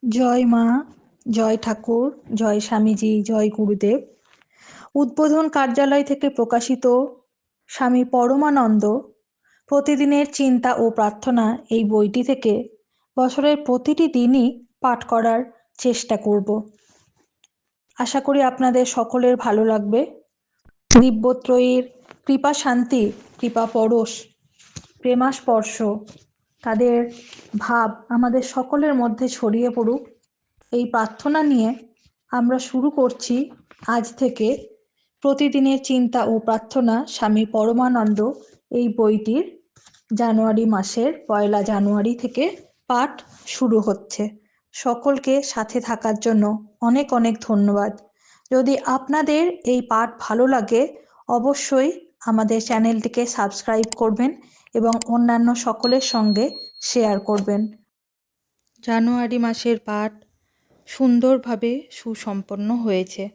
জয় মা, জয় ঠাকুর, জয় স্বামীজি, জয় গুরুদেব। উদ্বোধন কার্যালয় থেকে প্রকাশিত স্বামী পরমানন্দ প্রতিদিনের চিন্তা ও প্রার্থনা এই বইটি থেকে বছরের প্রতিটি দিনই পাঠ করার চেষ্টা করব। আশা করি আপনাদের সকলের ভালো লাগবে। দিব্যত্রয়ীর কৃপা শান্তি, কৃপা পরশ, প্রেমাস্পর্শ, তাদের ভাব আমাদের সকলের মধ্যে ছড়িয়ে পড়ুক, এই প্রার্থনা নিয়ে আমরা শুরু করছি আজ থেকে প্রতিদিনের চিন্তা ও প্রার্থনা স্বামী পরমানন্দ এই বইটির জানুয়ারি মাসের 1 জানুয়ারি থেকে পাঠ শুরু হচ্ছে। সকলকে সাথে থাকার জন্য অনেক অনেক ধন্যবাদ। যদি আপনাদের এই পাঠ ভালো লাগে অবশ্যই আমাদের চ্যানেলটিকে সাবস্ক্রাইব করবেন এবং অন্যান্য সকলের সঙ্গে শেয়ার করবেন। জানুয়ারি মাসের পাঠ সুন্দরভাবে সুসম্পন্ন হয়েছে।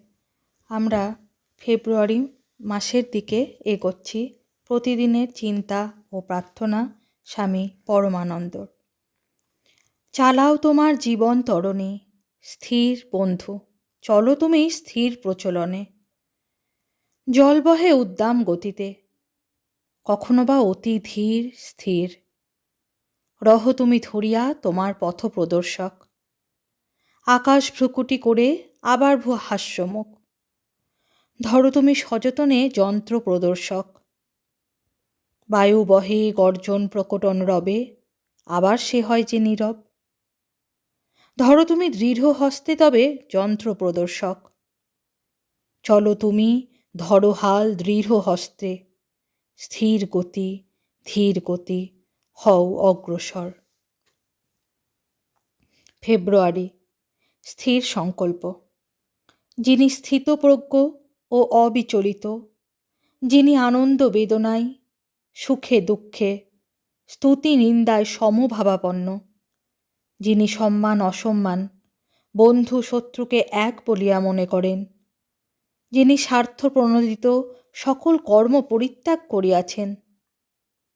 আমরা ফেব্রুয়ারি মাসের দিকে এগোচ্ছি প্রতিদিনের চিন্তা ও প্রার্থনা স্বামী পরমানন্দর। চালাও তোমার জীবন তরণী, স্থির বন্ধু, চলো তুমি স্থির প্রচলনে। জল বহে উদ্দাম গতিতে, কখনো বা অতি ধীর স্থির। রহ তুমি ধরিয়া তোমার পথ প্রদর্শক, আকাশ ভ্রুকুটি করে আবার হাস্যমুখ। ধরো তুমি সযতনে যন্ত্র প্রদর্শক, বায়ু বহে গর্জন প্রকটন রবে, আবার সে হয় যে নীরব। ধরো তুমি দৃঢ় হস্তে তবে যন্ত্র প্রদর্শক, চলো তুমি ধরো হাল দৃঢ় হস্তে। স্থির গতি ধীর গতি হও অগ্রসর। ফেব্রুয়ারি স্থির সংকল্প। যিনি স্থিতপ্রজ্ঞ ও অবিচলিত, যিনি আনন্দ বেদনায় সুখে দুঃখে স্তুতি নিন্দায় সমভাবাপন্ন, যিনি সম্মান অসম্মান বন্ধু শত্রুকে এক বলিয়া মনে করেন, যিনি স্বার্থপ্রণোদিত সকল কর্ম পরিত্যাগ করিয়াছেন,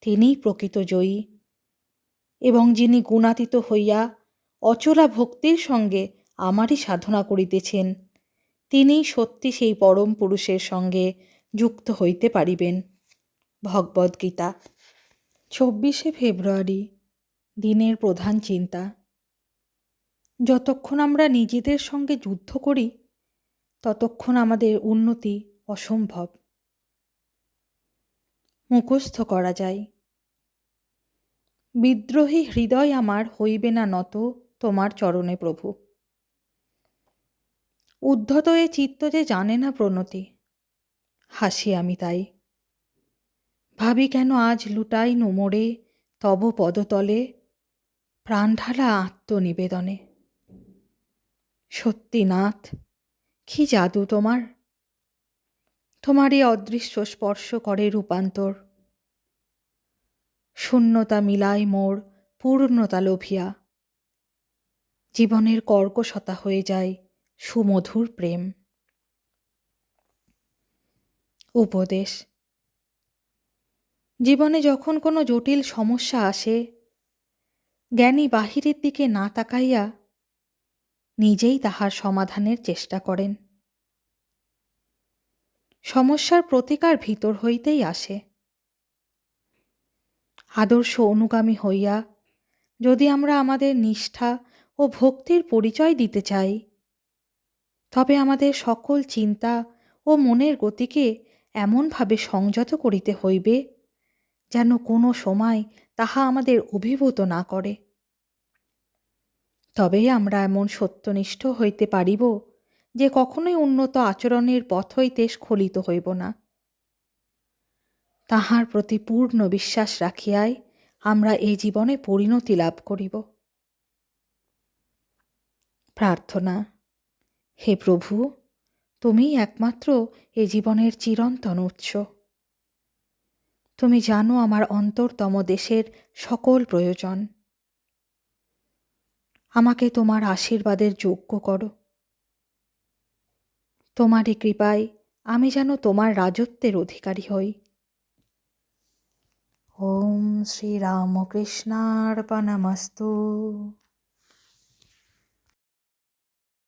তিনিই প্রকৃত জয়ী। এবং যিনি গুণাতীত হইয়া অচলা ভক্তির সঙ্গে আমারই সাধনা করিতেছেন, তিনিই সত্যি সেই পরম পুরুষের সঙ্গে যুক্ত হইতে পারিবেন। ভগবদ্গীতা। 24শে ফেব্রুয়ারি দিনের প্রধান চিন্তা। যতক্ষণ আমরা নিজেদের সঙ্গে যুদ্ধ করি ততক্ষণ আমাদের উন্নতি অসম্ভব। মুখস্থ করা যায়। বিদ্রোহী হৃদয় আমার হইবে না নত তোমার চরণে প্রভু। উদ্ধত এ চিত্ত যে জানে না প্রণতি, হাসি আমি তাই। ভাবি কেন আজ লুটাই নোমরে তব পদতলে, প্রাণ ঢালা আত্মনিবেদনে। সত্যি নাথ, কি জাদু তোমার, তোমারই অদৃশ্য স্পর্শ করে রূপান্তর। শূন্যতা মিলাই মোর পূর্ণতা লোভিয়া, জীবনের কর্কশতা হয়ে যায় সুমধুর প্রেম। উপদেশ। জীবনে যখন কোনো জটিল সমস্যা আসে, জ্ঞানী বাহিরের দিকে না তাকাইয়া নিজেই তাহার সমাধানের চেষ্টা করেন। সমস্যার প্রতিকার ভিতর হইতেই আসে। আদর্শ অনুগামী হইয়া যদি আমরা আমাদের নিষ্ঠা ও ভক্তির পরিচয় দিতে চাই, তবে আমাদের সকল চিন্তা ও মনের গতিকে এমনভাবে সংযত করিতে হইবে যেন কোনো সময় তাহা আমাদের অভিভূত না করে। তবেই আমরা এমন সত্যনিষ্ঠ হইতে পারিব যে কখনোই উন্নত আচরণের পথ হইতে স্খলিত হইব না। তাহার প্রতি পূর্ণ বিশ্বাস রাখিয়াই আমরা এই জীবনে পরিণতি লাভ করিব। প্রার্থনা। হে প্রভু, তুমিই একমাত্র এ জীবনের চিরন্তন উৎস। তুমি জানো আমার অন্তরতম দেশের সকল প্রয়োজন। আমাকে তোমার আশীর্বাদের যোগ্য করো। তোমারই কৃপায় আমি যেন তোমার রাজত্বের অধিকারী হই। ওম শ্রী রামকৃষ্ণার্পণমস্তু।